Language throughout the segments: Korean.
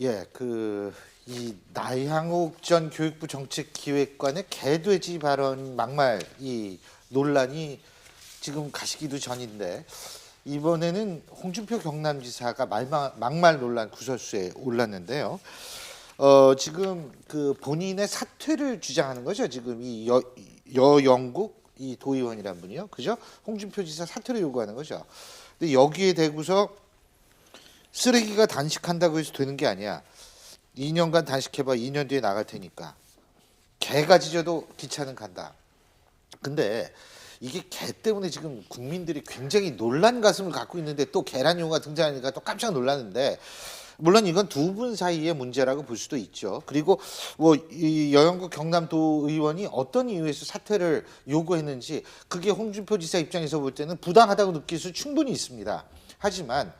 예, 이 나향욱 전 교육부 정책기획관의 개돼지 발언 막말 이 논란이 지금 가시기도 전인데 이번에는 홍준표 경남지사가 막말 논란 구설수에 올랐는데요. 지금 본인의 사퇴를 주장하는 거죠. 지금 이 여영국 이 도의원이란 분이요, 그죠? 홍준표 지사 사퇴를 요구하는 거죠. 근데 여기에 대고서 쓰레기가 단식한다고 해서 되는 게 아니야. 2년간 단식해봐. 2년 뒤에 나갈 테니까. 개가 짖어도 기차는 간다. 근데 이게 개 때문에 지금 국민들이 굉장히 놀란 가슴을 갖고 있는데 또 개란 용어가 등장하니까 또 깜짝 놀랐는데, 물론 이건 두 분 사이의 문제라고 볼 수도 있죠. 그리고 뭐 이 여영국 경남도 의원이 어떤 이유에서 사퇴를 요구했는지 그게 홍준표 지사 입장에서 볼 때는 부당하다고 느낄 수 충분히 있습니다. 하지만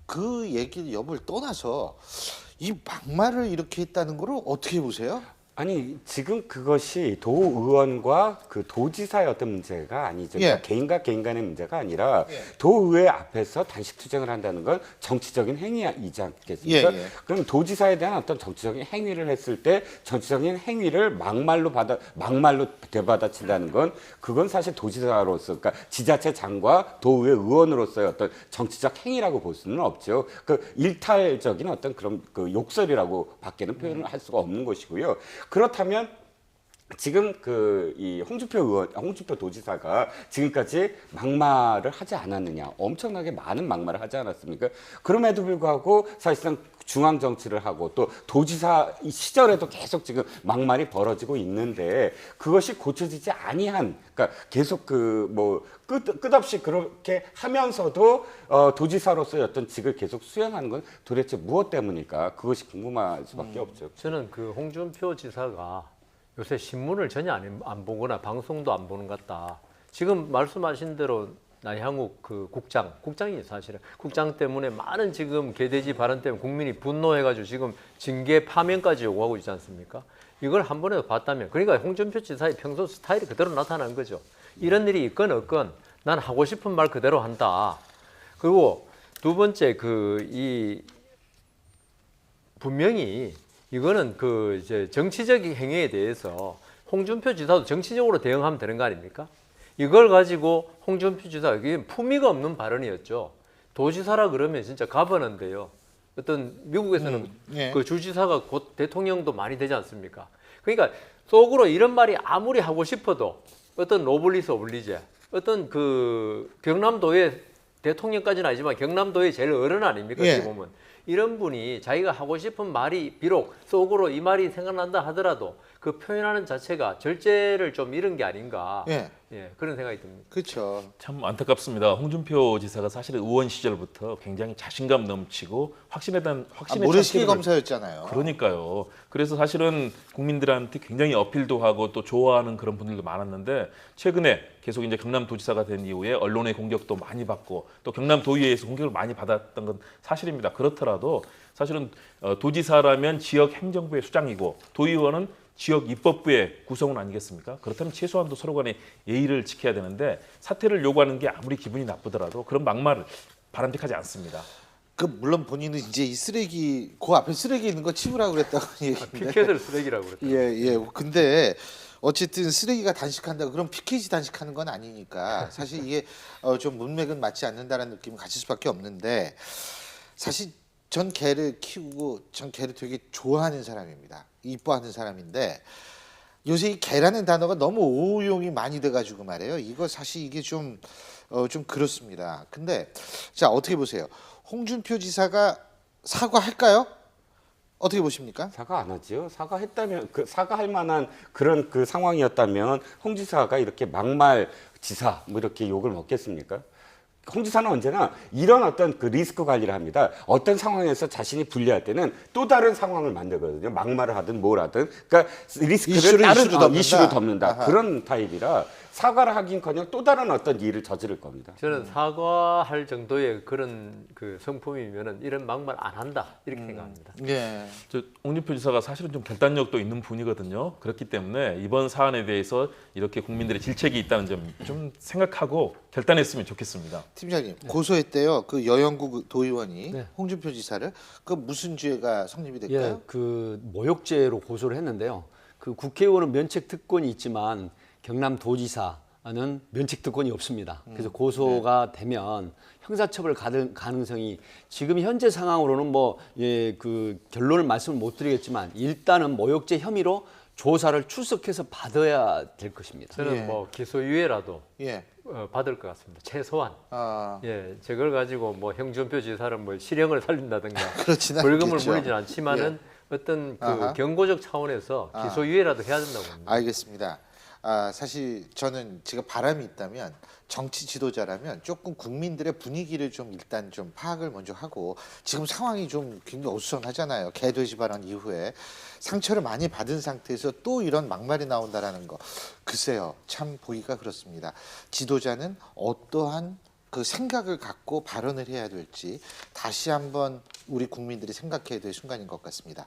그 얘기 여부를 떠나서 이 막말을 이렇게 했다는 걸 어떻게 보세요? 아니 지금 그것이 도의원과 그 도지사의 어떤 문제가 아니죠. 그러니까 개인과 개인 간의 문제가 아니라 도의회 앞에서 단식 투쟁을 한다는 건 정치적인 행위이지 않겠습니까? 그럼 도지사에 대한 어떤 정치적인 행위를 했을 때 정치적인 행위를 막말로 되받아친다는 건 그건 사실 도지사로서, 그러니까 지자체장과 도의회 의원으로서의 어떤 정치적 행위라고 볼 수는 없죠. 그 일탈적인 어떤 그런 그 욕설이라고 밖에는 표현을 할 수가 없는 것이고요. 그렇다면 지금 이 홍준표 도지사가 지금까지 막말을 하지 않았느냐? 엄청나게 많은 막말을 하지 않았습니까? 그럼에도 불구하고 사실상 중앙 정치를 하고 또 도지사 시절에도 계속 지금 막말이 벌어지고 있는데 그것이 고쳐지지 아니한, 그러니까 계속 끝없이 그렇게 하면서도 도지사로서의 어떤 직을 계속 수행하는 건 도대체 무엇 때문일까? 그것이 궁금할 수밖에 없죠. 저는 그 홍준표 지사가 요새 신문을 전혀 안 보거나 방송도 안 보는 것 같다. 지금 말씀하신 대로 나향욱 국장이 사실은 국장 때문에 많은 지금 개돼지 발언 때문에 국민이 분노해가지고 지금 징계 파면까지 요구하고 있지 않습니까? 이걸 한 번에도 봤다면, 그러니까 홍준표 지사의 평소 스타일이 그대로 나타난 거죠. 이런 일이 있건 없건 난 하고 싶은 말 그대로 한다. 그리고 두 번째 분명히 이거는 이제 정치적인 행위에 대해서 홍준표 지사도 정치적으로 대응하면 되는 거 아닙니까? 이걸 가지고 홍준표 지사, 이게 품위가 없는 발언이었죠. 도지사라 그러면 진짜 가버는데요. 어떤 미국에서는 그 주지사가 곧 대통령도 많이 되지 않습니까? 그러니까 속으로 이런 말이 아무리 하고 싶어도 어떤 노블리스 오블리제, 어떤 경남도의 대통령까지는 아니지만 경남도의 제일 어른 아닙니까? 어떻게 보면. 이런 분이 자기가 하고 싶은 말이 비록 속으로 이 말이 생각난다 하더라도 그 표현하는 자체가 절제를 좀 잃은 게 아닌가. 그런 생각이 듭니다. 그렇죠. 참 안타깝습니다. 홍준표 지사가 사실은 의원 시절부터 굉장히 자신감 넘치고 확신에 모래시계 검사였잖아요. 그러니까요. 그래서 사실은 국민들한테 굉장히 어필도 하고 또 좋아하는 그런 분들도 많았는데 최근에 계속 이제 경남도지사가 된 이후에 언론의 공격도 많이 받고 또 경남도의회에서 공격을 많이 받았던 건 사실입니다. 그렇더라도 사실은 도지사라면 지역 행정부의 수장이고 도의원은 지역 입법부의 구성원 아니겠습니까? 그렇다면 최소한도 서로 간에 예의를 지켜야 되는데 사퇴를 요구하는 게 아무리 기분이 나쁘더라도 그런 막말을 바람직하지 않습니다. 물론 본인은 이제 이 쓰레기 그 앞에 쓰레기 있는 거 치우라고 그랬다고 얘기인데. 피켓을 쓰레기라고 그랬다. 근데 어쨌든 쓰레기가 단식한다. 그럼 피켓이 단식하는 건 아니니까 사실 이게 좀 문맥은 맞지 않는다라는 느낌을 가질 수밖에 없는데, 사실 전 개를 키우고 전 개를 되게 좋아하는 사람입니다. 이뻐하는 사람인데 요새 이 개라는 단어가 너무 오용이 많이 돼가지고 말이에요. 이거 사실 이게 좀 그렇습니다. 근데 자, 어떻게 보세요? 홍준표 지사가 사과할까요? 어떻게 보십니까? 사과 안 하죠. 사과했다면 사과할 만한 그런 상황이었다면 홍 지사가 이렇게 막말 지사 이렇게 욕을 먹겠습니까? 홍 지사는 언제나 이런 어떤 리스크 관리를 합니다. 어떤 상황에서 자신이 불리할 때는 또 다른 상황을 만들거든요. 막말을 하든 뭘 하든. 그러니까 리스크를 이슈로 덮는다. 그런 타입이라 사과를 하긴커녕 또 다른 어떤 일을 저지를 겁니다. 저는 사과할 정도의 그런 그 성품이면은 이런 막말 안 한다 이렇게 생각합니다. 예. 저 홍준표 지사가 사실은 좀 결단력도 있는 분이거든요. 그렇기 때문에 이번 사안에 대해서 이렇게 국민들의 질책이 있다는 점 좀 생각하고 결단했으면 좋겠습니다. 팀장님 고소했대요. 그 여영구 도의원이 네. 홍준표 지사를 그 무슨 죄가 성립이 될까요? 예, 그 모욕죄로 고소를 했는데요. 그 국회의원은 면책 특권이 있지만 경남도지사는 면책 특권이 없습니다. 그래서 고소가 되면 형사처벌 가능성이 지금 현재 상황으로는 뭐 예, 그 결론을 말씀을 못 드리겠지만 일단은 모욕죄 혐의로 조사를 출석해서 받아야 될 것입니다. 저는 예. 뭐 기소유예라도 예. 받을 것 같습니다. 최소한. 아, 예, 저걸 가지고 뭐 홍준표 지사를 뭐 실형을 살린다든가 그렇지는 벌금을 않겠죠. 물리진 않지만은 어떤 그 아하. 경고적 차원에서 기소유예라도 해야 된다고 봅니다. 알겠습니다. 아, 사실 저는 제가 바람이 있다면 정치 지도자라면 조금 국민들의 분위기를 좀 일단 좀 파악을 먼저 하고 지금 상황이 좀 굉장히 어수선하잖아요. 개돼지 발언 이후에 상처를 많이 받은 상태에서 또 이런 막말이 나온다라는 거 글쎄요 참 보기가 그렇습니다. 지도자는 어떠한 그 생각을 갖고 발언을 해야 될지 다시 한번 우리 국민들이 생각해야 될 순간인 것 같습니다.